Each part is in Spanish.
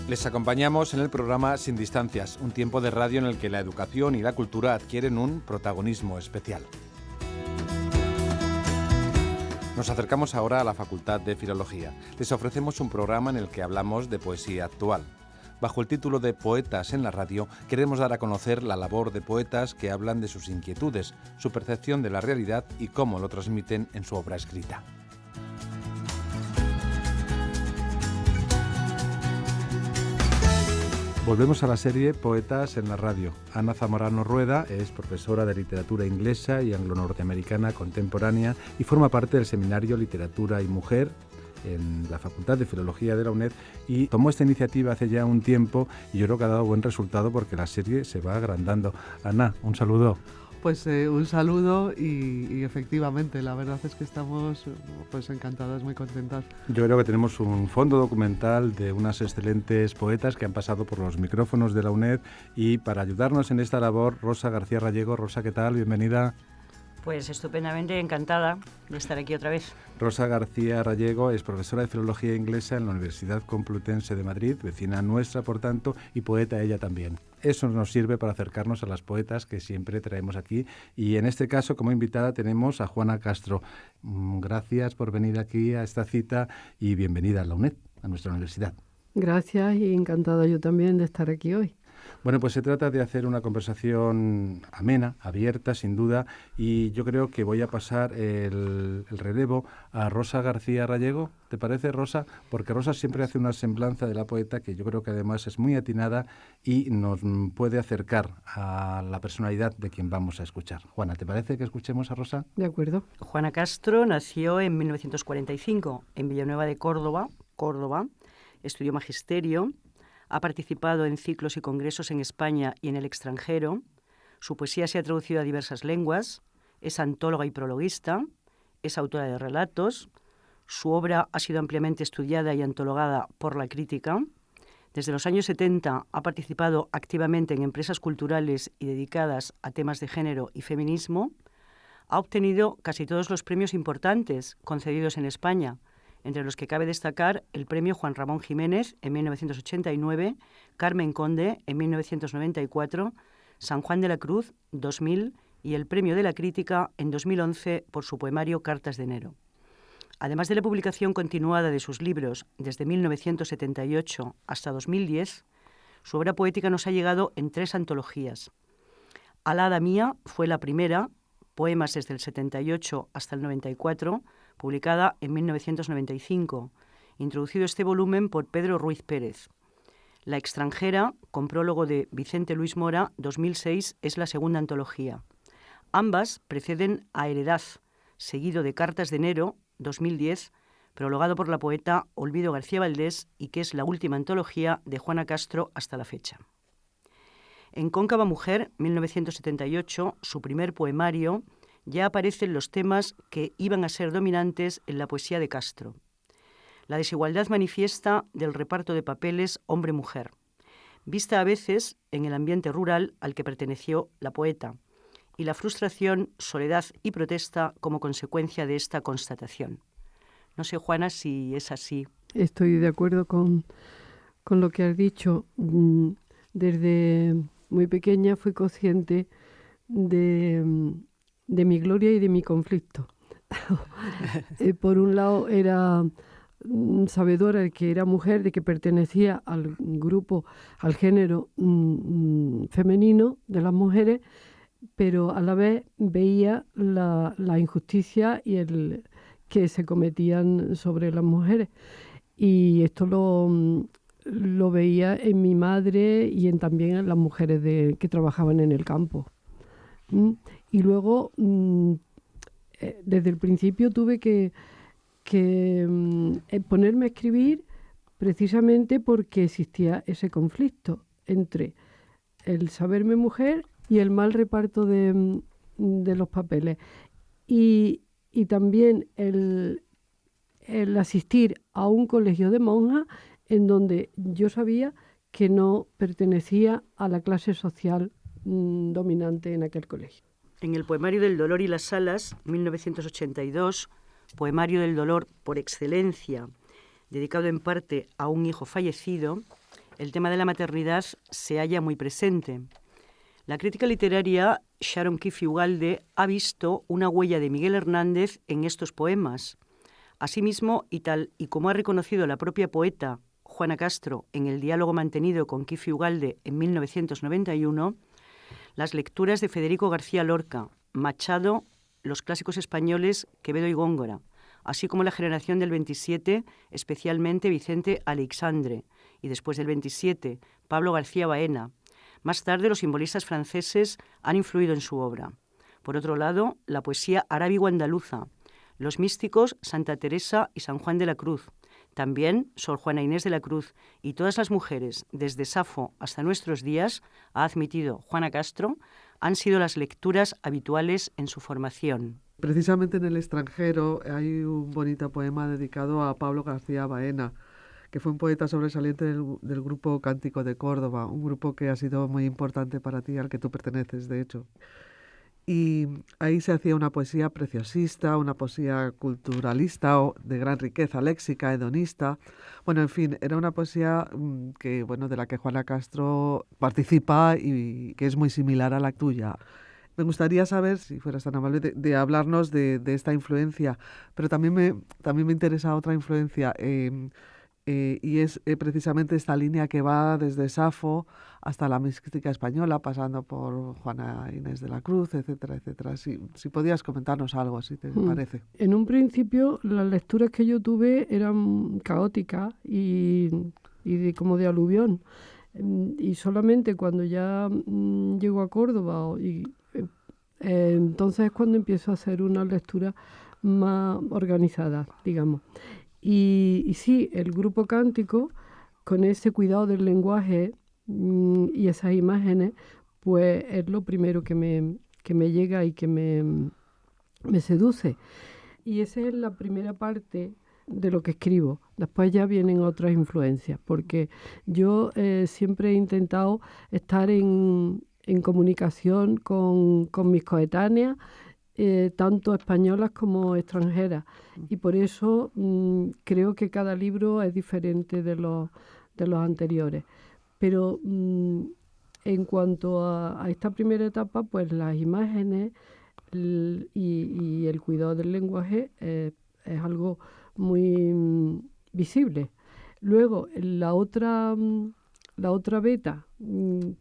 Les acompañamos en el programa Sin Distancias, un tiempo de radio en el que la educación y la cultura adquieren un protagonismo especial. Nos acercamos ahora a la Facultad de Filología. Les ofrecemos un programa en el que hablamos de poesía actual. Bajo el título de Poetas en la radio, queremos dar a conocer la labor de poetas que hablan de sus inquietudes, su percepción de la realidad y cómo lo transmiten en su obra escrita. Volvemos a la serie Poetas en la radio. Ana Zamorano Rueda es profesora de literatura inglesa y anglo-norteamericana contemporánea y forma parte del seminario Literatura y Mujer en la Facultad de Filología de la UNED, y tomó esta iniciativa hace ya un tiempo y yo creo que ha dado buen resultado porque la serie se va agrandando. Ana, un saludo. Pues un saludo y efectivamente, la verdad es que estamos pues encantadas, muy contentas. Yo creo que tenemos un fondo documental de unas excelentes poetas que han pasado por los micrófonos de la UNED, y para ayudarnos en esta labor, Rosa García Rallego. Rosa, ¿qué tal? Bienvenida. Pues estupendamente encantada de estar aquí otra vez. Rosa García Rallego es profesora de Filología Inglesa en la Universidad Complutense de Madrid, vecina nuestra, por tanto, y poeta ella también. Eso nos sirve para acercarnos a las poetas que siempre traemos aquí, y en este caso, como invitada, tenemos a Juana Castro. Gracias por venir aquí a esta cita y bienvenida a la UNED, a nuestra universidad. Gracias, y encantada yo también de estar aquí hoy. Bueno, pues se trata de hacer una conversación amena, abierta, sin duda, y yo creo que voy a pasar el relevo a Rosa García Rallego. ¿Te parece, Rosa? Porque Rosa siempre hace una semblanza de la poeta que yo creo que además es muy atinada y nos puede acercar a la personalidad de quien vamos a escuchar. Juana, ¿te parece que escuchemos a Rosa? De acuerdo. Juana Castro nació en 1945 en Villanueva de Córdoba. Estudió magisterio. Ha participado en ciclos y congresos en España y en el extranjero. Su poesía se ha traducido a diversas lenguas. Es antóloga y prologuista. Es autora de relatos. Su obra ha sido ampliamente estudiada y antologada por la crítica. Desde los años 70 ha participado activamente en empresas culturales y dedicadas a temas de género y feminismo. Ha obtenido casi todos los premios importantes concedidos en España, entre los que cabe destacar el premio Juan Ramón Jiménez en 1989, Carmen Conde en 1994, San Juan de la Cruz 2000 y el premio de la Crítica en 2011 por su poemario Cartas de enero. Además de la publicación continuada de sus libros desde 1978 hasta 2010, su obra poética nos ha llegado en 3 antologías. Alada mía fue la primera, poemas desde el 78 hasta el 94, publicada en 1995, introducido este volumen por Pedro Ruiz Pérez. La extranjera, con prólogo de Vicente Luis Mora, 2006, es la segunda antología. Ambas preceden a Heredad, seguido de Cartas de enero, 2010, prologado por la poeta Olvido García Valdés, y que es la última antología de Juana Castro hasta la fecha. En Cóncava Mujer, 1978, su primer poemario, ya aparecen los temas que iban a ser dominantes en la poesía de Castro. La desigualdad manifiesta del reparto de papeles hombre-mujer, vista a veces en el ambiente rural al que perteneció la poeta, y la frustración, soledad y protesta como consecuencia de esta constatación. No sé, Juana, si es así. Estoy de acuerdo con lo que has dicho. Desde muy pequeña fui consciente de mi gloria y de mi conflicto. Por un lado era sabedora de que era mujer, de que pertenecía al grupo, al género femenino de las mujeres, pero a la vez veía la injusticia y el que se cometían sobre las mujeres. Y esto lo veía en mi madre y también en las mujeres que trabajaban en el campo. Y luego, desde el principio tuve que ponerme a escribir precisamente porque existía ese conflicto entre el saberme mujer y el mal reparto de los papeles. Y también el asistir a un colegio de monjas en donde yo sabía que no pertenecía a la clase social dominante en aquel colegio. En el poemario del dolor y las alas, 1982, poemario del dolor por excelencia, dedicado en parte a un hijo fallecido, el tema de la maternidad se halla muy presente. La crítica literaria Sharon Keefe Ugalde ha visto una huella de Miguel Hernández en estos poemas. Asimismo, y tal y como ha reconocido la propia poeta Juana Castro en el diálogo mantenido con Keefe Ugalde en 1991, las lecturas de Federico García Lorca, Machado, los clásicos españoles Quevedo y Góngora, así como la generación del 27, especialmente Vicente Aleixandre, y después del 27, Pablo García Baena. Más tarde, los simbolistas franceses han influido en su obra. Por otro lado, la poesía arábigo-andaluza, los místicos Santa Teresa y San Juan de la Cruz, también Sor Juana Inés de la Cruz y todas las mujeres, desde Safo hasta nuestros días, ha admitido Juana Castro, han sido las lecturas habituales en su formación. Precisamente en el extranjero hay un bonito poema dedicado a Pablo García Baena, que fue un poeta sobresaliente del grupo Cántico de Córdoba, un grupo que ha sido muy importante para ti, al que tú perteneces, de hecho. Y ahí se hacía una poesía preciosista, una poesía culturalista o de gran riqueza léxica, hedonista. Bueno, en fin, era una poesía de la que Juana Castro participa y que es muy similar a la tuya. Me gustaría saber, si fueras tan amable, de hablarnos de esta influencia, pero también me interesa otra influencia, y es precisamente esta línea que va desde Safo hasta la mística española, pasando por Juana Inés de la Cruz, etcétera, etcétera. Si podías comentarnos algo, si te parece. En un principio, las lecturas que yo tuve eran caóticas y como de aluvión. Y solamente cuando ya llego a Córdoba entonces es cuando empiezo a hacer una lectura más organizada, digamos. Y sí, el grupo cántico, con ese cuidado del lenguaje y esas imágenes, pues es lo primero que me llega y que me seduce. Y esa es la primera parte de lo que escribo. Después ya vienen otras influencias, porque yo siempre he intentado estar en comunicación con mis coetáneas, tanto españolas como extranjeras, y por eso creo que cada libro es diferente de los anteriores. Pero en cuanto a esta primera etapa, pues las imágenes y el cuidado del lenguaje es algo muy visible. Luego, la otra beta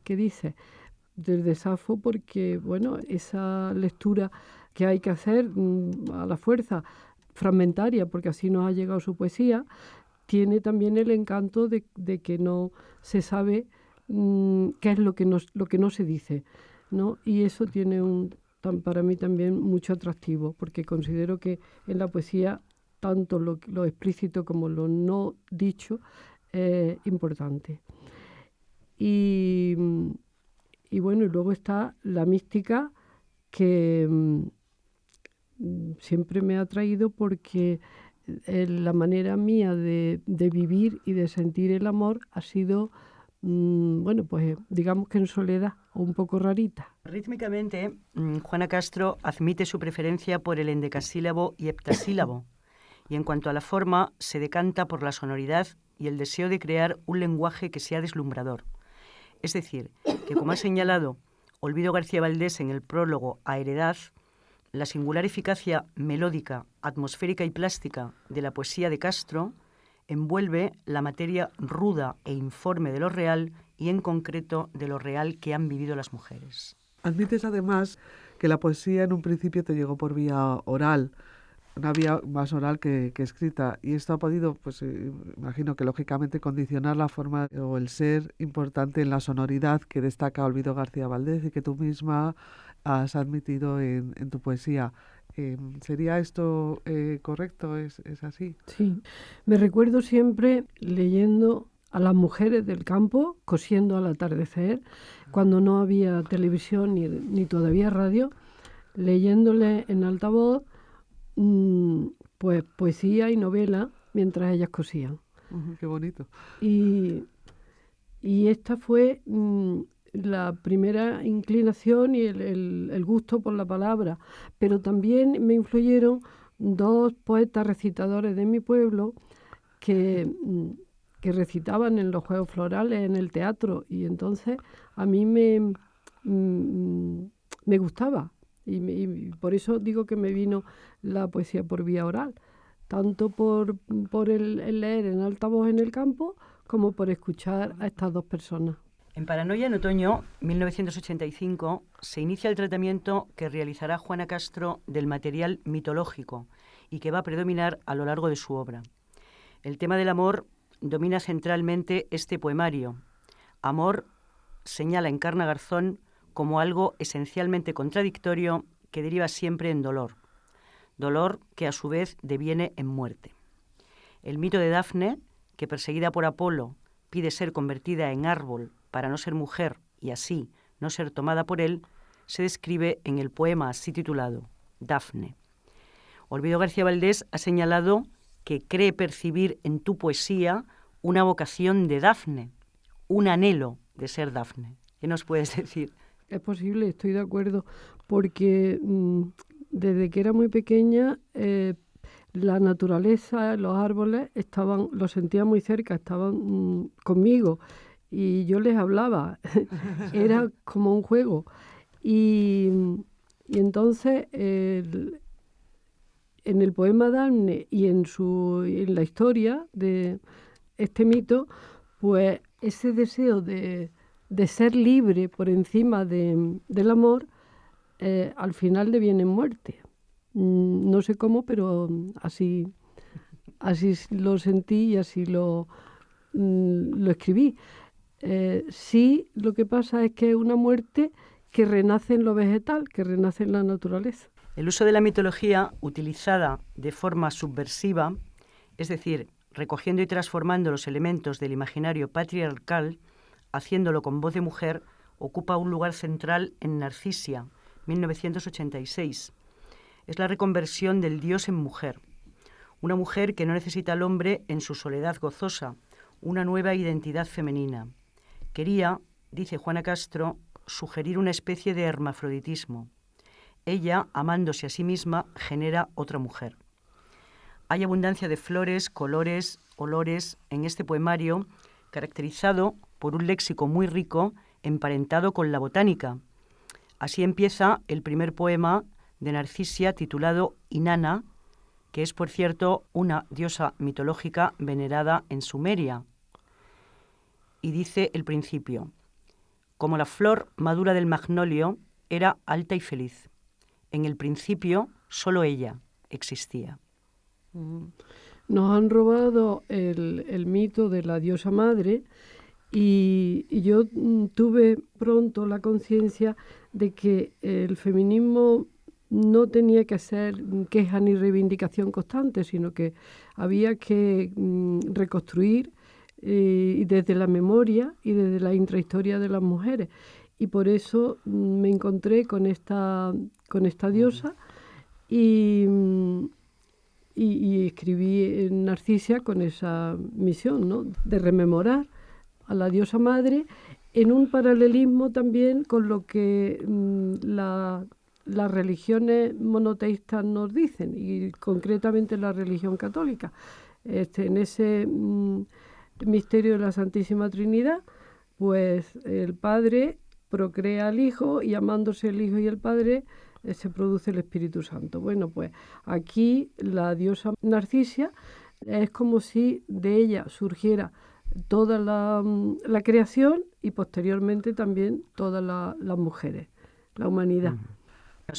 que dice desde Safo, porque bueno, esa lectura que hay que hacer a la fuerza, fragmentaria, porque así nos ha llegado su poesía, tiene también el encanto de que no se sabe qué es lo que no se dice, ¿no? Y eso tiene para mí también mucho atractivo, porque considero que en la poesía tanto lo explícito como lo no dicho es importante. Y bueno, y luego está la mística, que siempre me ha atraído porque la manera mía de vivir y de sentir el amor ha sido, pues digamos que en soledad o un poco rarita. Rítmicamente, Juana Castro admite su preferencia por el endecasílabo y heptasílabo, y en cuanto a la forma, se decanta por la sonoridad y el deseo de crear un lenguaje que sea deslumbrador. Es decir, que como ha señalado Olvido García Valdés en el prólogo a Heredad, la singular eficacia melódica, atmosférica y plástica de la poesía de Castro envuelve la materia ruda e informe de lo real y en concreto de lo real que han vivido las mujeres. Admites además que la poesía en un principio te llegó por vía oral, una vía más oral que escrita, y esto ha podido, pues imagino que lógicamente, condicionar la forma o el ser importante en la sonoridad que destaca Olvido García Valdés y que tú misma has admitido en tu poesía. ¿Sería esto correcto? ¿Es así? Sí, me recuerdo siempre leyendo a las mujeres del campo, cosiendo al atardecer, cuando no había televisión ni todavía radio, leyéndole en altavoz pues poesía y novela mientras ellas cosían. Qué bonito. Y esta fue la primera inclinación y el gusto por la palabra, pero también me influyeron dos poetas recitadores de mi pueblo que que recitaban en los Juegos Florales, en el teatro, y entonces a mí me gustaba. Y por eso digo que me vino la poesía por vía oral, tanto por el leer en alta voz en el campo, como por escuchar a estas dos personas. En Paranoia en otoño 1985 se inicia el tratamiento que realizará Juana Castro del material mitológico y que va a predominar a lo largo de su obra. El tema del amor domina centralmente este poemario. Amor señala Encarna Garzón como algo esencialmente contradictorio que deriva siempre en dolor. Dolor que a su vez deviene en muerte. El mito de Dafne, que perseguida por Apolo pide ser convertida en árbol para no ser mujer y así no ser tomada por él, se describe en el poema así titulado, Dafne. Olvido García Valdés ha señalado que cree percibir en tu poesía una vocación de Dafne, un anhelo de ser Dafne. ¿Qué nos puedes decir? Es posible, estoy de acuerdo, porque desde que era muy pequeña la naturaleza, los árboles, los sentía muy cerca, estaban conmigo y yo les hablaba, era como un juego. Y entonces en el poema Dafne y en la historia de este mito, pues ese deseo de ser libre por encima del amor, al final deviene en muerte. No sé cómo, pero así lo sentí y así lo escribí. Sí, lo que pasa es que es una muerte que renace en lo vegetal, que renace en la naturaleza. El uso de la mitología utilizada de forma subversiva, es decir, recogiendo y transformando los elementos del imaginario patriarcal, haciéndolo con voz de mujer, ocupa un lugar central en Narcisia, 1986. Es la reconversión del dios en mujer. Una mujer que no necesita al hombre en su soledad gozosa, una nueva identidad femenina. Quería, dice Juana Castro, sugerir una especie de hermafroditismo. Ella, amándose a sí misma, genera otra mujer. Hay abundancia de flores, colores, olores en este poemario, caracterizado por un léxico muy rico, emparentado con la botánica. Así empieza el primer poema de Narcisia titulado Inanna, que es, por cierto, una diosa mitológica venerada en Sumeria. Y dice el principio, como la flor madura del magnolio, era alta y feliz. En el principio, solo ella existía. Nos han robado el mito de la diosa madre y yo tuve pronto la conciencia de que el feminismo no tenía que ser queja ni reivindicación constante, sino que había que reconstruir desde la memoria y desde la intrahistoria de las mujeres. Y por eso me encontré con esta diosa y escribí en Narcisia con esa misión, ¿no?, de rememorar a la diosa madre en un paralelismo también con lo que las religiones monoteístas nos dicen, y concretamente la religión católica. En ese misterio de la Santísima Trinidad, pues el Padre procrea al Hijo y amándose el Hijo y el Padre se produce el Espíritu Santo. Bueno, pues aquí la diosa Narcisia es como si de ella surgiera toda la creación y posteriormente también todas las mujeres, la humanidad.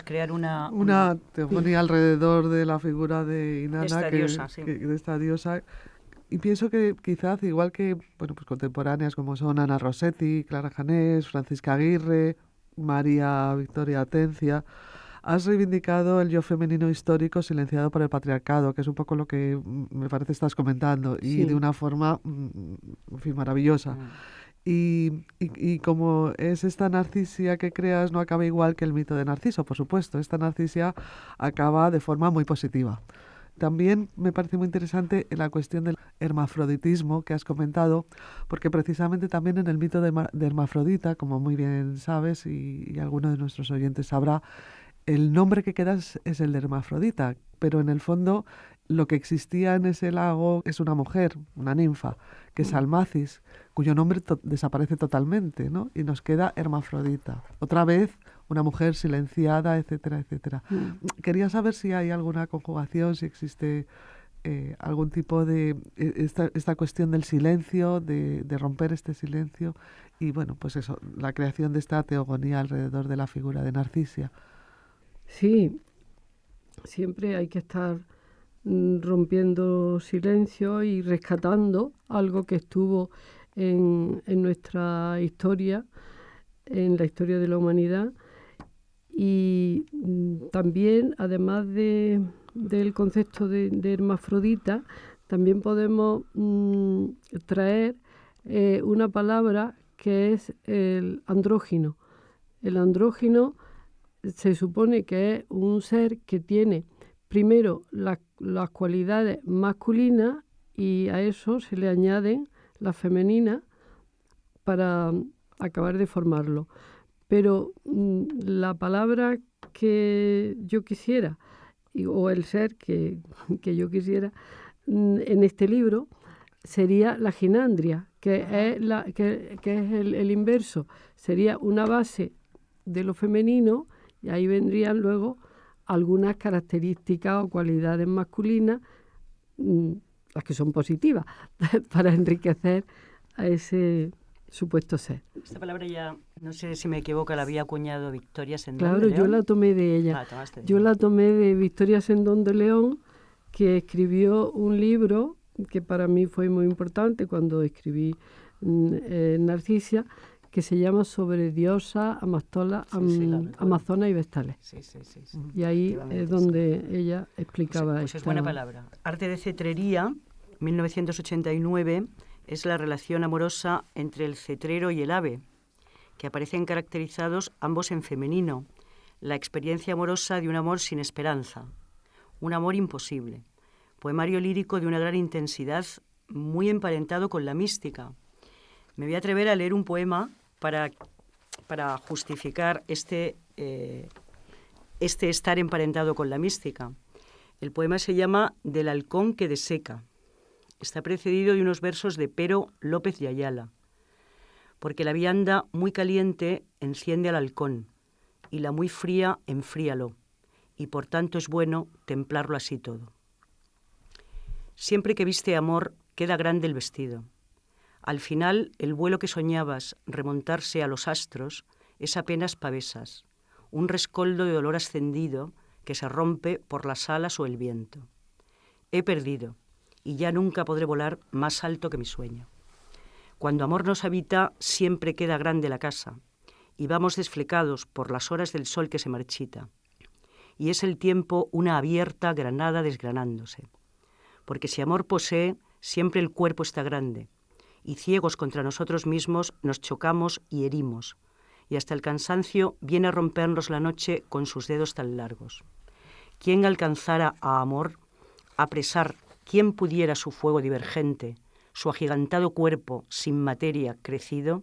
Crear una teogonía alrededor de la figura de Inanna, de esta diosa. Y pienso que quizás, igual que pues contemporáneas como son Ana Rossetti, Clara Janés, Francisca Aguirre, María Victoria Atencia, has reivindicado el yo femenino histórico silenciado por el patriarcado, que es un poco lo que me parece estás comentando, y sí, de una forma maravillosa. Y como es esta Narcisia que creas, no acaba igual que el mito de Narciso, por supuesto. Esta Narcisia acaba de forma muy positiva. También me parece muy interesante la cuestión del hermafroditismo que has comentado, porque precisamente también en el mito de Hermafrodita, como muy bien sabes y alguno de nuestros oyentes sabrá, el nombre que queda es el de Hermafrodita, pero en el fondo lo que existía en ese lago es una mujer, una ninfa, que es Almacis, cuyo nombre desaparece totalmente, ¿no? Y nos queda Hermafrodita. Otra vez, una mujer silenciada, etcétera, etcétera. Quería saber si hay alguna conjugación, si existe algún tipo de... esta cuestión del silencio, de romper este silencio, y bueno, pues eso, la creación de esta teogonía alrededor de la figura de Narcisia. Sí, siempre hay que estar rompiendo silencio y rescatando algo que estuvo en nuestra historia, en la historia de la humanidad. Y también, además del concepto de hermafrodita, también podemos traer una palabra que es el andrógino. El andrógino se supone que es un ser que tiene primero las cualidades masculinas y a eso se le añaden las femeninas para acabar de formarlo. Pero la palabra que yo quisiera, o el ser que yo quisiera en este libro, sería la ginandria, que es el inverso. Sería una base de lo femenino y ahí vendrían luego algunas características o cualidades masculinas, las que son positivas, para enriquecer a ese supuesto ser. Esta palabra ya, no sé si me equivoco, la había acuñado Victoria Sendón Claro, de León. yo la tomé de ella. Yo la tomé de Victoria Sendón de León, que escribió un libro que para mí fue muy importante cuando escribí Narcisia, que se llama Sobre diosas, amazonas y vestales. Sí. Y ahí es donde ella explicaba pues es buena palabra. Arte de cetrería, 1989, es la relación amorosa entre el cetrero y el ave, que aparecen caracterizados ambos en femenino, la experiencia amorosa de un amor sin esperanza, un amor imposible, poemario lírico de una gran intensidad, muy emparentado con la mística. Me voy a atrever a leer un poema para justificar este estar emparentado con la mística. El poema se llama Del halcón que deseca. Está precedido de unos versos de Pero López de Ayala. Porque la vianda muy caliente enciende al halcón, y la muy fría enfríalo, y por tanto es bueno templarlo así todo. Siempre que viste amor, queda grande el vestido. Al final, el vuelo que soñabas remontarse a los astros es apenas pavesas, un rescoldo de dolor ascendido que se rompe por las alas o el viento. He perdido, y ya nunca podré volar más alto que mi sueño. Cuando amor nos habita, siempre queda grande la casa, y vamos desflecados por las horas del sol que se marchita. Y es el tiempo una abierta granada desgranándose. Porque si amor posee, siempre el cuerpo está grande, y ciegos contra nosotros mismos nos chocamos y herimos, y hasta el cansancio viene a rompernos la noche con sus dedos tan largos. ¿Quién alcanzara a amor, apresar, quién pudiera su fuego divergente, su agigantado cuerpo sin materia crecido?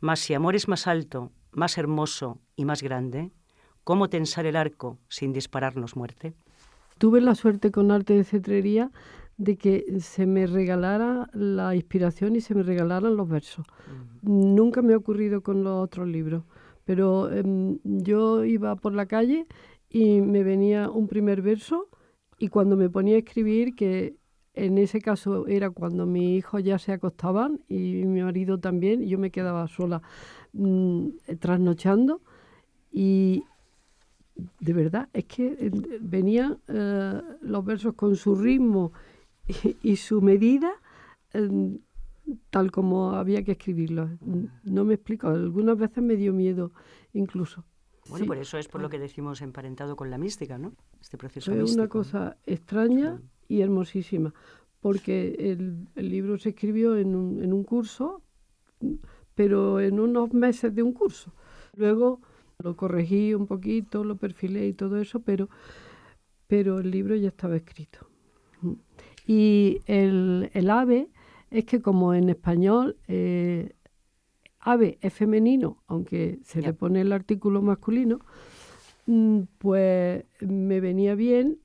Mas si amor es más alto, más hermoso y más grande, ¿cómo tensar el arco sin dispararnos muerte? Tuve la suerte con Arte de cetrería de que se me regalara la inspiración y se me regalaran los versos. Nunca me ha ocurrido con los otros libros, pero yo iba por la calle y me venía un primer verso y cuando me ponía a escribir, que en ese caso era cuando mis hijos ya se acostaban y mi marido también, yo me quedaba sola trasnochando y de verdad es que venían los versos con su ritmo y su medida tal como había que escribirlos. No me explico, algunas veces me dio miedo incluso. Bueno, sí. Por eso es por lo que decimos emparentado con la mística, ¿no? Este proceso es místico. Una cosa extraña y hermosísima, porque el libro se escribió en un curso, pero en unos meses de un curso. Luego lo corregí un poquito, lo perfilé y todo eso, pero el libro ya estaba escrito. Y el ave es que como en español ave es femenino, aunque se le pone el artículo masculino, pues me venía bien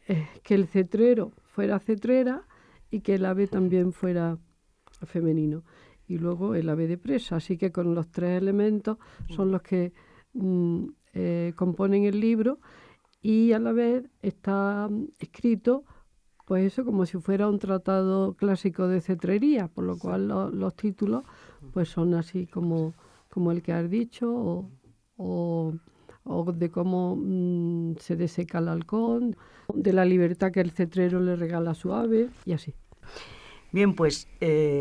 que el cetrero fuera cetrera y que el ave también fuera femenino. Y luego el ave de presa. Así que con los 3 elementos son los que componen el libro, y a la vez está escrito pues eso, como si fuera un tratado clásico de cetrería, por lo cual los títulos pues son así como el que has dicho, o de cómo se deseca el halcón, de la libertad que el cetrero le regala a su ave, y así. Bien, pues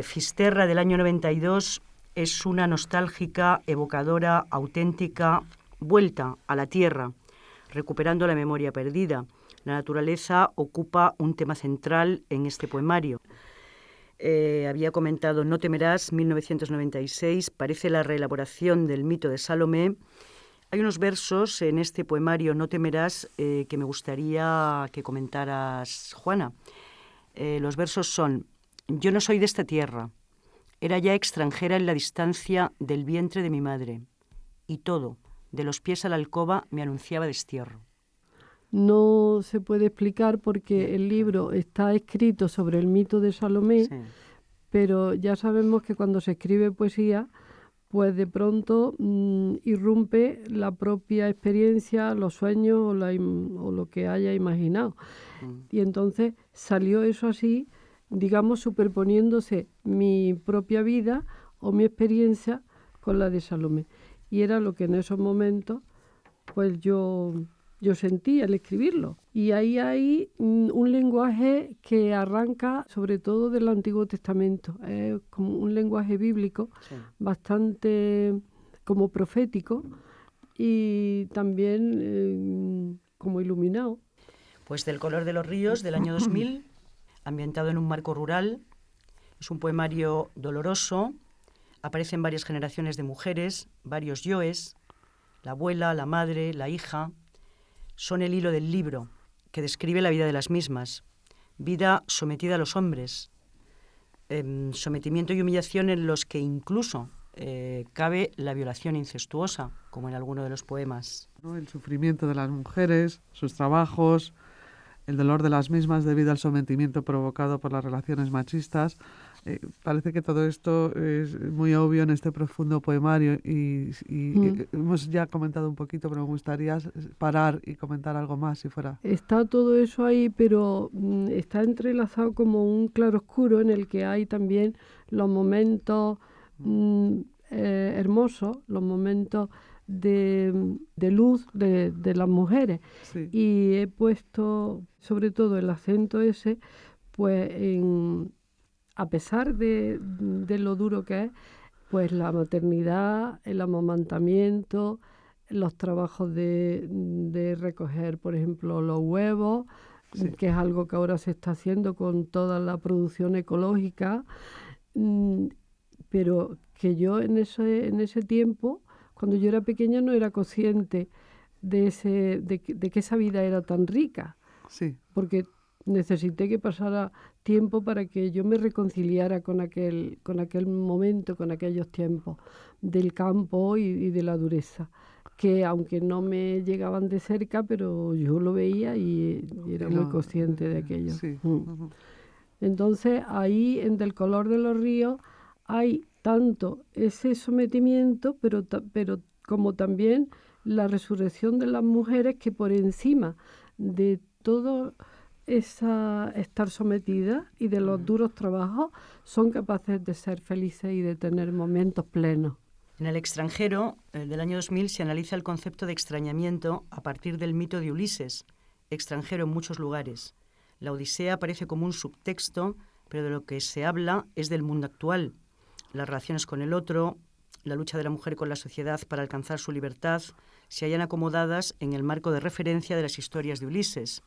Fisterra del año 92 es una nostálgica, evocadora, auténtica vuelta a la tierra, recuperando la memoria perdida. La naturaleza ocupa un tema central en este poemario. Había comentado No temerás, 1996, parece la reelaboración del mito de Salomé. Hay unos versos en este poemario No temerás que me gustaría que comentaras, Juana. Los versos son: yo no soy de esta tierra, era ya extranjera en la distancia del vientre de mi madre, y todo, de los pies a la alcoba, me anunciaba destierro. No se puede explicar porque el libro está escrito sobre el mito de Salomé, sí, pero ya sabemos que cuando se escribe poesía, pues de pronto irrumpe la propia experiencia, los sueños o lo que haya imaginado. Y entonces salió eso así, digamos, superponiéndose mi propia vida o mi experiencia con la de Salomé. Y era lo que en esos momentos pues yo sentí al escribirlo. Y ahí hay un lenguaje que arranca sobre todo del Antiguo Testamento. Es como un lenguaje bíblico, sí, bastante como profético y también como iluminado. Pues del color de los ríos, del año 2000, ambientado en un marco rural. Es un poemario doloroso. Aparecen varias generaciones de mujeres, varios yoes, la abuela, la madre, la hija. Son el hilo del libro, que describe la vida de las mismas. Vida sometida a los hombres. Sometimiento y humillación en los que incluso cabe la violación incestuosa, como en alguno de los poemas. El sufrimiento de las mujeres, sus trabajos, el dolor de las mismas debido al sometimiento provocado por las relaciones machistas. Parece que todo esto es muy obvio en este profundo poemario y hemos ya comentado un poquito, pero me gustaría parar y comentar algo más si fuera. Está todo eso ahí, pero está entrelazado como un claroscuro en el que hay también los momentos hermosos, los momentos de luz de las mujeres. Sí. Y he puesto sobre todo el acento ese, pues a pesar de lo duro que es, pues la maternidad, el amamantamiento, los trabajos de recoger, por ejemplo, los huevos, sí, que es algo que ahora se está haciendo con toda la producción ecológica, pero que yo en ese tiempo, cuando yo era pequeña, no era consciente de que esa vida era tan rica. Sí. Porque necesité que pasara tiempo para que yo me reconciliara con aquel momento, con aquellos tiempos del campo y de la dureza, que aunque no me llegaban de cerca, pero yo lo veía y era muy consciente de aquello. Sí. Entonces ahí en Del color de los ríos hay tanto ese sometimiento, pero como también la resurrección de las mujeres, que por encima de todo estar sometidas y de los duros trabajos son capaces de ser felices y de tener momentos plenos. En El extranjero, del año 2000, se analiza el concepto de extrañamiento a partir del mito de Ulises, extranjero en muchos lugares. La Odisea aparece como un subtexto, pero de lo que se habla es del mundo actual, las relaciones con el otro, la lucha de la mujer con la sociedad para alcanzar su libertad, se hallan acomodadas en el marco de referencia de las historias de Ulises.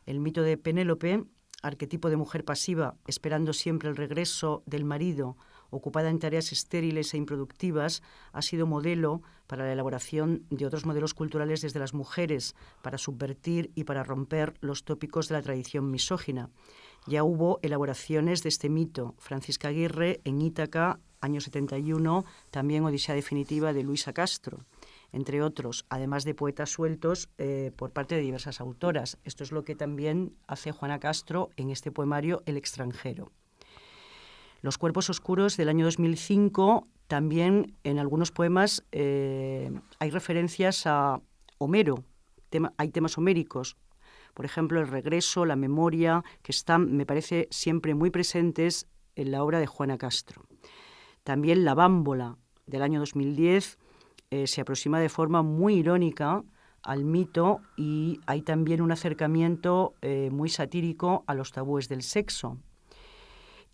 El mito de Penélope, arquetipo de mujer pasiva, esperando siempre el regreso del marido, ocupada en tareas estériles e improductivas, ha sido modelo para la elaboración de otros modelos culturales desde las mujeres, para subvertir y para romper los tópicos de la tradición misógina. Ya hubo elaboraciones de este mito. Francisca Aguirre, en Ítaca, año 71, también Odisea definitiva de Luisa Castro. entre otros, además de poetas sueltos por parte de diversas autoras. Esto es lo que también hace Juana Castro en este poemario El extranjero. Los cuerpos oscuros del año 2005, también en algunos poemas hay referencias a Homero, hay temas homéricos. Por ejemplo, el regreso, la memoria, que están, me parece, siempre muy presentes en la obra de Juana Castro. También La bámbola, del año 2010, se aproxima de forma muy irónica al mito y hay también un acercamiento muy satírico a los tabúes del sexo.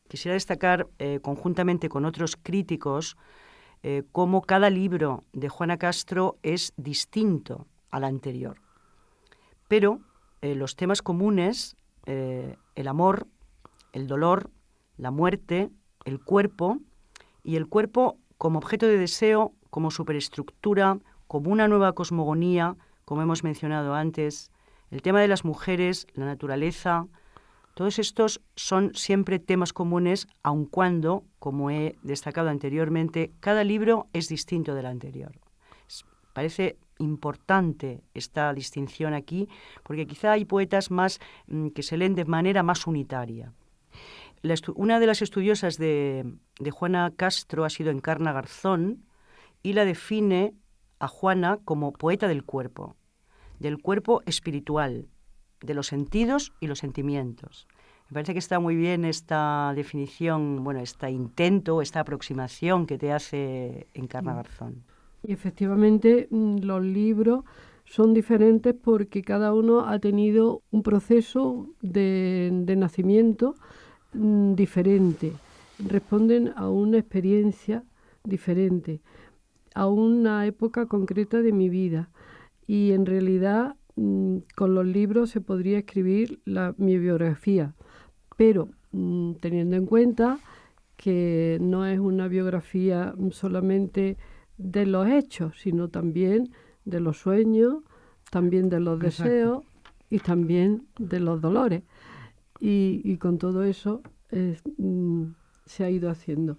Quisiera destacar, conjuntamente con otros críticos, cómo cada libro de Juana Castro es distinto al anterior. Pero los temas comunes, el amor, el dolor, la muerte, el cuerpo, y el cuerpo como objeto de deseo, como superestructura, como una nueva cosmogonía, como hemos mencionado antes, el tema de las mujeres, la naturaleza, todos estos son siempre temas comunes, aun cuando, como he destacado anteriormente, cada libro es distinto del anterior. Parece importante esta distinción aquí, porque quizá hay poetas más que se leen de manera más unitaria. Una de las estudiosas de Juana Castro ha sido Encarna Garzón, y la define a Juana como poeta del cuerpo espiritual, de los sentidos y los sentimientos. Me parece que está muy bien esta definición, bueno, este intento, esta aproximación que te hace Encarna Garzón. Y efectivamente los libros son diferentes porque cada uno ha tenido un proceso de nacimiento diferente, responden a una experiencia diferente, a una época concreta de mi vida. Y en realidad con los libros se podría escribir mi biografía, pero teniendo en cuenta que no es una biografía solamente de los hechos, sino también de los sueños, también de los deseos y también de los dolores. Y con todo eso se ha ido haciendo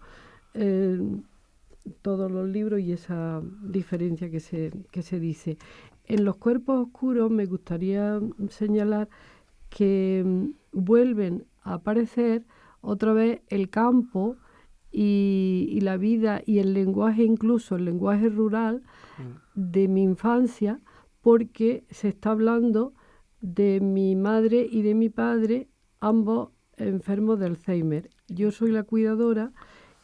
todos los libros y esa diferencia que se dice. En los cuerpos oscuros me gustaría señalar que vuelven a aparecer otra vez el campo y la vida y el lenguaje, incluso el lenguaje rural de mi infancia, porque se está hablando de mi madre y de mi padre, ambos enfermos de Alzheimer. Yo soy la cuidadora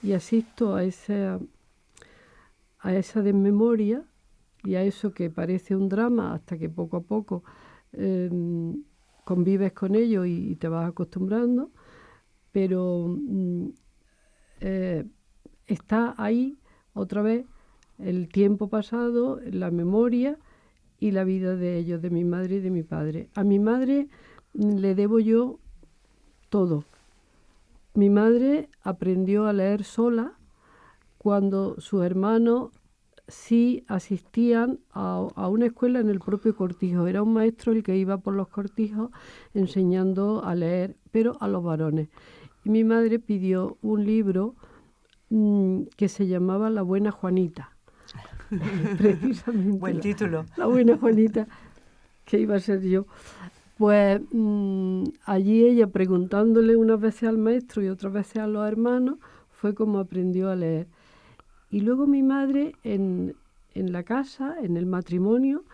y asisto a esa desmemoria y a eso que parece un drama hasta que poco a poco convives con ello y te vas acostumbrando, pero está ahí otra vez el tiempo pasado, la memoria y la vida de ellos, de mi madre y de mi padre. A mi madre le debo yo todo. Mi madre aprendió a leer sola cuando sus hermanos sí asistían a una escuela en el propio Cortijo. Era un maestro el que iba por los cortijos enseñando a leer, pero a los varones. Y mi madre pidió un libro que se llamaba La buena Juanita. Precisamente. Buen título. La buena Juanita, que iba a ser yo. Pues allí ella, preguntándole unas veces al maestro y otras veces a los hermanos, fue como aprendió a leer. Y luego mi madre en la casa, en el matrimonio,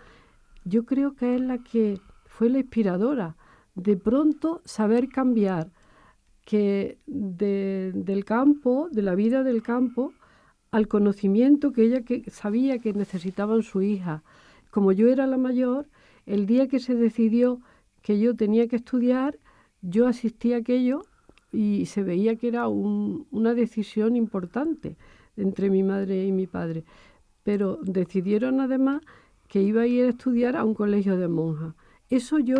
yo creo que es la que fue la inspiradora. De pronto saber cambiar que del campo, de la vida del campo, al conocimiento que ella sabía que necesitaban su hija. Como yo era la mayor, el día que se decidió que yo tenía que estudiar, yo asistí a aquello y se veía que era una decisión importante entre mi madre y mi padre. Pero decidieron además que iba a ir a estudiar a un colegio de monjas. Eso yo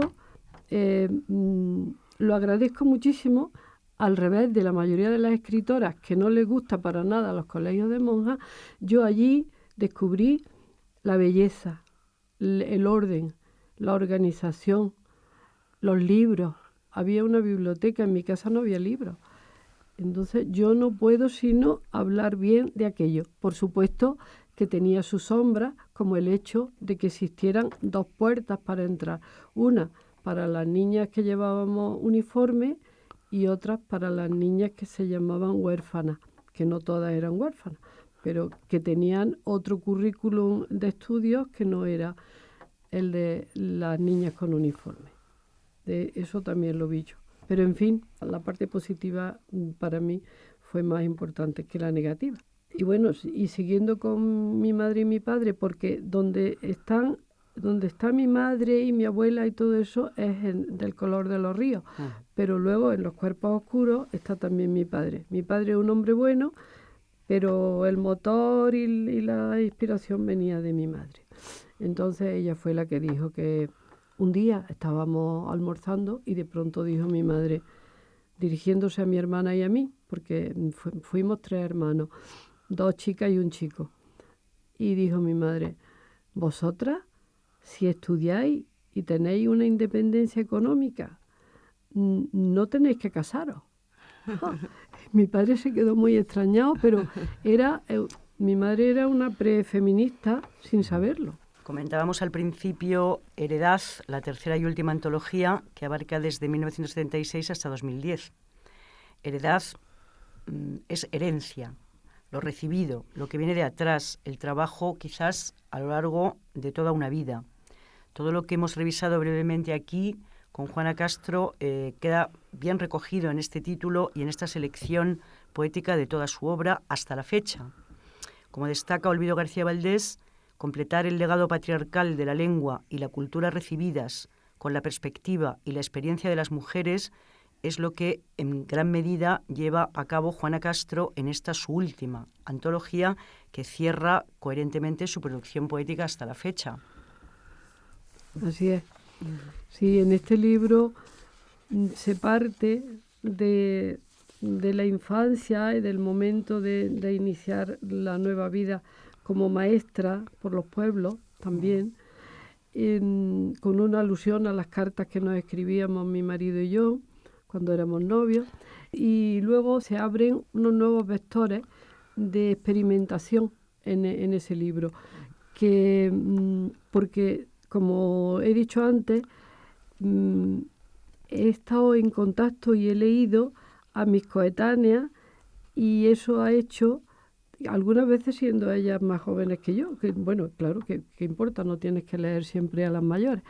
lo agradezco muchísimo, al revés de la mayoría de las escritoras que no les gusta para nada los colegios de monjas. Yo allí descubrí la belleza, el orden, la organización, los libros. Había una biblioteca, en mi casa no había libros. Entonces yo no puedo sino hablar bien de aquello. Por supuesto que tenía sus sombras, como el hecho de que existieran 2 puertas para entrar. Una para las niñas que llevábamos uniforme y otra para las niñas que se llamaban huérfanas, que no todas eran huérfanas, pero que tenían otro currículum de estudios que no era el de las niñas con uniforme. De eso también lo vi yo. Pero en fin, la parte positiva para mí fue más importante que la negativa. Y bueno, y siguiendo con mi madre y mi padre, porque donde está mi madre y mi abuela y todo eso es del color de los ríos. Pero luego en los cuerpos oscuros está también mi padre. Mi padre es un hombre bueno, pero el motor y la inspiración venía de mi madre. Entonces ella fue la que dijo que un día estábamos almorzando y de pronto dijo mi madre, dirigiéndose a mi hermana y a mí, porque fuimos 3 hermanos, 2 chicas y un chico. Y dijo mi madre, vosotras, si estudiáis y tenéis una independencia económica, no tenéis que casaros. Mi padre se quedó muy extrañado, pero mi madre era una prefeminista sin saberlo. Comentábamos al principio Heredad, la tercera y última antología que abarca desde 1976 hasta 2010. Heredad es herencia, lo recibido, lo que viene de atrás, el trabajo quizás a lo largo de toda una vida. Todo lo que hemos revisado brevemente aquí con Juana Castro queda bien recogido en este título y en esta selección poética de toda su obra hasta la fecha. Como destaca Olvido García Valdés, completar el legado patriarcal de la lengua y la cultura recibidas con la perspectiva y la experiencia de las mujeres es lo que en gran medida lleva a cabo Juana Castro en esta su última antología que cierra coherentemente su producción poética hasta la fecha. Así es. Sí, en este libro se parte de la infancia y del momento de iniciar la nueva vida como maestra por los pueblos también, con una alusión a las cartas que nos escribíamos mi marido y yo cuando éramos novios, y luego se abren unos nuevos vectores de experimentación en ese libro, porque como he dicho antes, he estado en contacto y he leído a mis coetáneas y eso ha hecho, algunas veces siendo ellas más jóvenes que yo, que bueno, claro, que importa, no tienes que leer siempre a las mayores.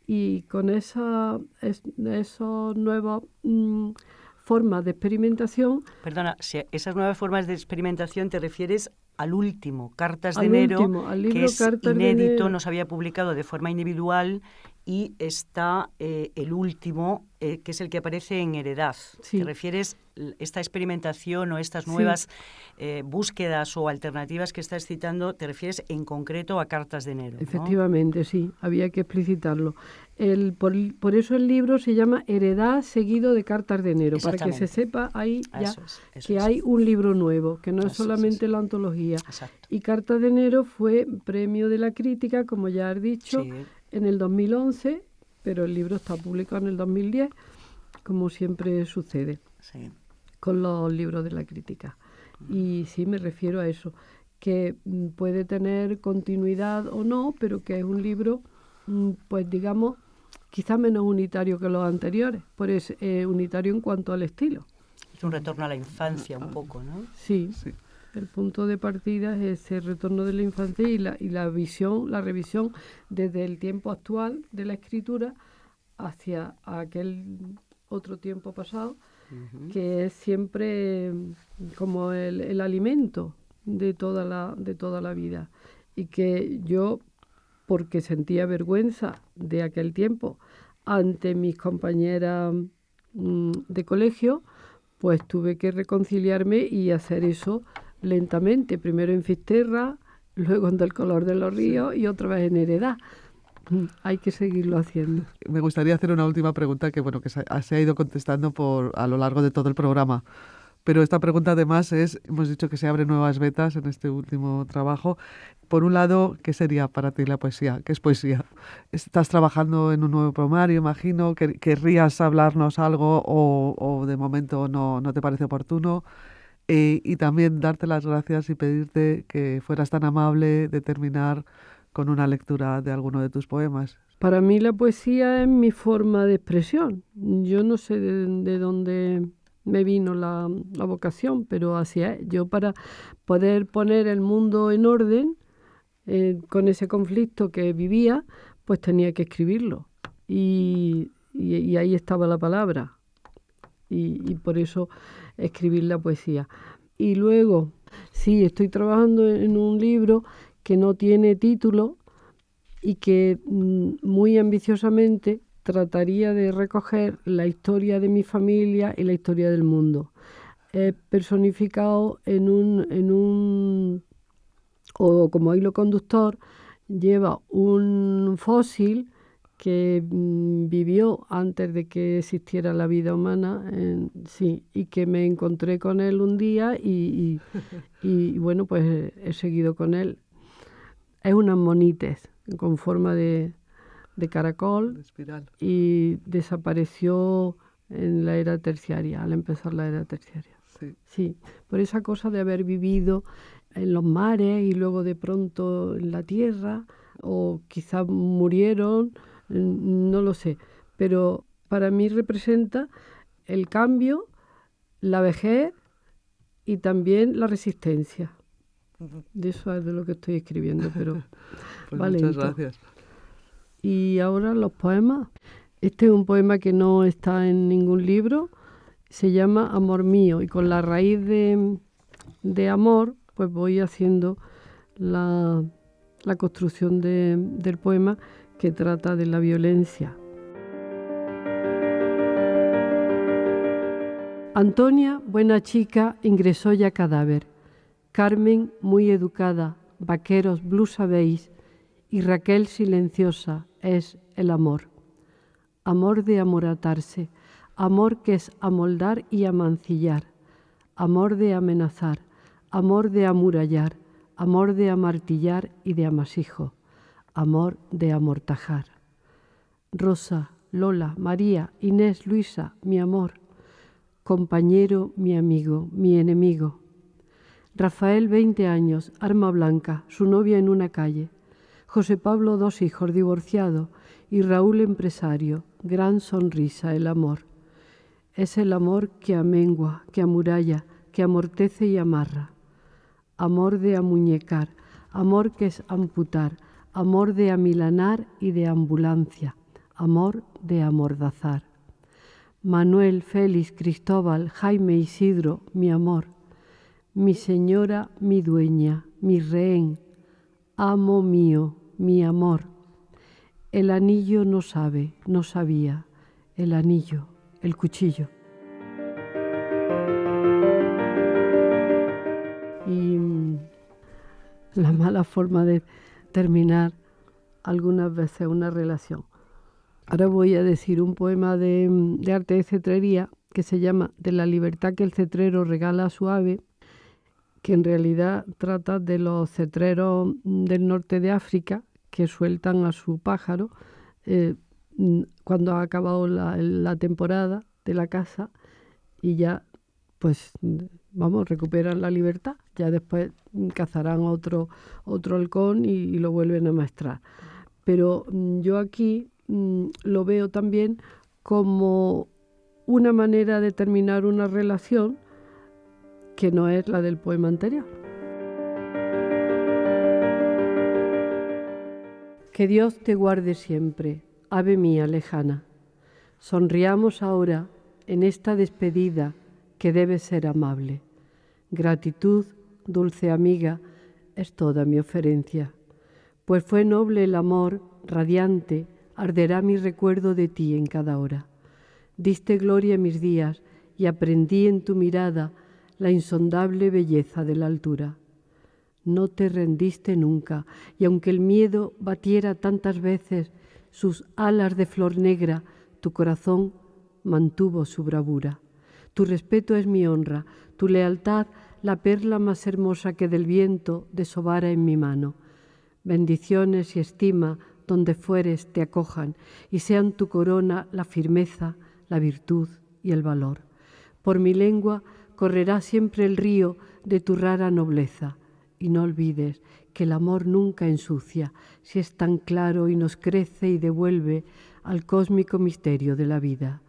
Y con esas nuevas formas de experimentación... Perdona, si a esas nuevas formas de experimentación te refieres al último, Cartas de Enero, al libro que es Cartas inédito, no se había publicado de forma individual, y está el último, que es el que aparece en Heredad. Sí. ¿Te refieres esta experimentación o estas nuevas búsquedas o alternativas que estás citando, te refieres en concreto a Cartas de Enero? Efectivamente, ¿no? Sí, había que explicitarlo. Por eso el libro se llama Heredad seguido de Cartas de Enero, para que se sepa ahí ya que hay un libro nuevo, que no es solamente la antología. Exacto. Y Cartas de Enero fue premio de la crítica, como ya has dicho, en el 2011, pero el libro está publicado en el 2010, como siempre sucede con los libros de la crítica. Y sí, me refiero a eso, que puede tener continuidad o no, pero que es un libro, pues digamos, quizá menos unitario que los anteriores, por eso unitario en cuanto al estilo. Es un retorno a la infancia un poco, ¿no? Sí. El punto de partida es ese retorno de la infancia y la revisión desde el tiempo actual de la escritura hacia aquel otro tiempo pasado, que es siempre como el alimento de toda la vida. Y que yo, porque sentía vergüenza de aquel tiempo ante mis compañeras de colegio, pues tuve que reconciliarme y hacer eso lentamente, primero en Fisterra, luego en Del color de los ríos y otra vez en Heredad. Hay que seguirlo haciendo. Me gustaría hacer una última pregunta que se ha ido contestando a lo largo de todo el programa, Pero esta pregunta además hemos dicho que se abren nuevas vetas en este último trabajo. Por un lado, ¿qué sería para ti la poesía? ¿Qué es poesía? ¿Estás trabajando en un nuevo poemario, imagino? ¿Querrías hablarnos algo o de momento no te parece oportuno? Y también darte las gracias y pedirte que fueras tan amable de terminar con una lectura de alguno de tus poemas. Para mí la poesía es mi forma de expresión. Yo no sé de dónde me vino la vocación, pero así es. Yo, para poder poner el mundo en orden, con ese conflicto que vivía, pues tenía que escribirlo. Y ahí estaba la palabra. Y por eso escribir la poesía. Y luego, sí, estoy trabajando en un libro que no tiene título y que muy ambiciosamente trataría de recoger la historia de mi familia y la historia del mundo. Personificado en un o como hilo conductor, lleva un fósil que vivió antes de que existiera la vida humana, sí, y que me encontré con él un día y bueno, pues he seguido con él. Es una monites con forma de caracol, De espiral. y desapareció en la era terciaria, al empezar la era terciaria. Sí. Sí, por esa cosa de haber vivido en los mares y luego de pronto en la tierra, o quizás murieron, no lo sé, pero para mí representa el cambio, la vejez y también la resistencia. De eso es de lo que estoy escribiendo, pero Pues vale. muchas gracias. Y ahora los poemas. Este es un poema que no está en ningún libro, se llama Amor mío, y con la raíz de amor, pues voy haciendo la construcción del poema, que trata de la violencia. Antonia, buena chica, ingresó ya cadáver. Carmen, muy educada, vaqueros, blusa beige, y Raquel, silenciosa, es el amor. Amor de amoratarse, amor que es amoldar y amancillar, amor de amenazar, amor de amurallar, amor de amartillar y de amasijo, amor de amortajar. Rosa, Lola, María, Inés, Luisa, mi amor, compañero, mi amigo, mi enemigo. Rafael, 20 años, arma blanca, su novia en una calle. José Pablo, 2 hijos, divorciado, y Raúl, empresario, gran sonrisa, el amor. Es el amor que amengua, que amuralla, que amortece y amarra. Amor de amuñecar, amor que es amputar, amor de amilanar y de ambulancia, amor de amordazar. Manuel, Félix, Cristóbal, Jaime, Isidro, mi amor. Mi señora, mi dueña, mi rehén, amo mío, mi amor. El anillo no sabe, no sabía, el anillo, el cuchillo. Y la mala forma de terminar algunas veces una relación. Ahora voy a decir un poema de arte de cetrería que se llama De la libertad que el cetrero regala a su ave, que en realidad trata de los cetreros del norte de África que sueltan a su pájaro cuando ha acabado la temporada de la caza, y ya pues recuperan la libertad. Ya después cazarán otro halcón y lo vuelven a amaestrar. Pero yo aquí lo veo también como una manera de terminar una relación que no es la del poema anterior. Que Dios te guarde siempre, ave mía lejana. Sonriamos ahora en esta despedida que debe ser amable. Gratitud, dulce amiga, es toda mi oferencia. Pues fue noble el amor, radiante, arderá mi recuerdo de ti en cada hora. Diste gloria a mis días y aprendí en tu mirada la insondable belleza de la altura. No te rendiste nunca, y aunque el miedo batiera tantas veces sus alas de flor negra, tu corazón mantuvo su bravura. Tu respeto es mi honra, Tu lealtad, la perla más hermosa que del viento desovara en mi mano. Bendiciones y estima donde fueres te acojan y sean tu corona la firmeza, la virtud y el valor. Por mi lengua correrá siempre el río de tu rara nobleza. Y no olvides que el amor nunca ensucia, si es tan claro y nos crece y devuelve al cósmico misterio de la vida.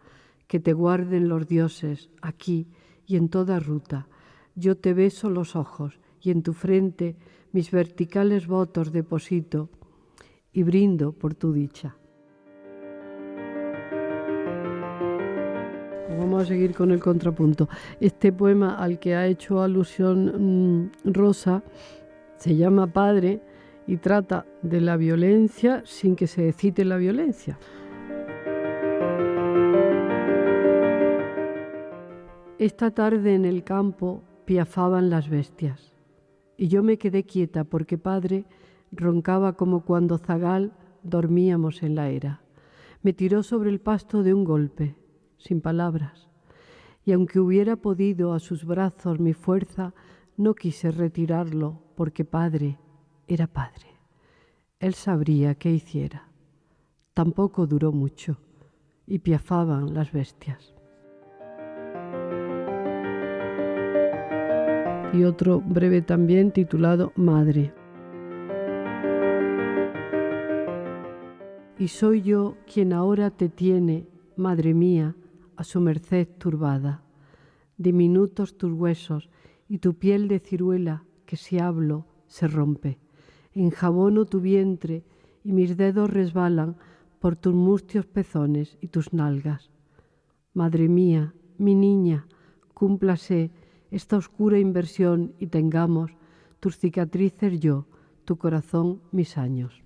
Que te guarden los dioses aquí y en toda ruta. Yo te beso los ojos y en tu frente mis verticales votos deposito y brindo por tu dicha. Vamos a seguir con el contrapunto. Este poema al que ha hecho alusión Rosa se llama Padre y trata de la violencia sin que se excite la violencia. Esta tarde en el campo piafaban las bestias y yo me quedé quieta porque Padre roncaba como cuando zagal dormíamos en la era. Me tiró sobre el pasto de un golpe, sin palabras, y aunque hubiera podido a sus brazos mi fuerza, no quise retirarlo porque Padre era Padre. Él sabría qué hiciera. Tampoco duró mucho y piafaban las bestias. Y otro breve también titulado Madre. Y soy yo quien ahora te tiene, madre mía, a su merced turbada. Diminutos tus huesos y tu piel de ciruela que si hablo se rompe. Enjabono tu vientre y mis dedos resbalan por tus mustios pezones y tus nalgas. Madre mía, mi niña, cúmplase esta oscura inversión y tengamos tus cicatrices yo, tu corazón mis años.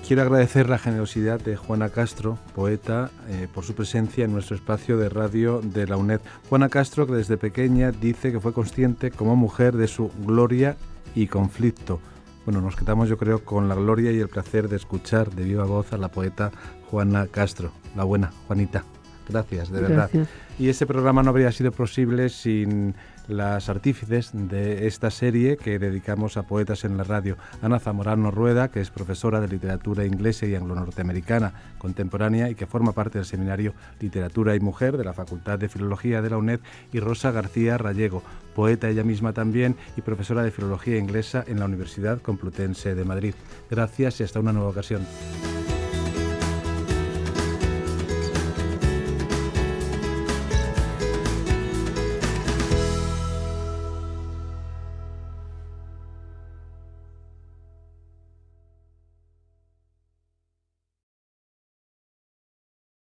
Quiero agradecer la generosidad de Juana Castro, poeta, por su presencia en nuestro espacio de radio de la UNED. Juana Castro, que desde pequeña dice que fue consciente como mujer de su gloria y conflicto. Bueno, nos quedamos yo creo con la gloria y el placer de escuchar de viva voz a la poeta Juana Castro. La buena, Juanita. Gracias, de verdad. Gracias. Y este programa no habría sido posible sin las artífices de esta serie que dedicamos a poetas en la radio. Ana Zamorano Rueda, que es profesora de literatura inglesa y anglo-norteamericana contemporánea y que forma parte del seminario Literatura y Mujer de la Facultad de Filología de la UNED, y Rosa García Rallego, poeta ella misma también y profesora de filología inglesa en la Universidad Complutense de Madrid. Gracias y hasta una nueva ocasión.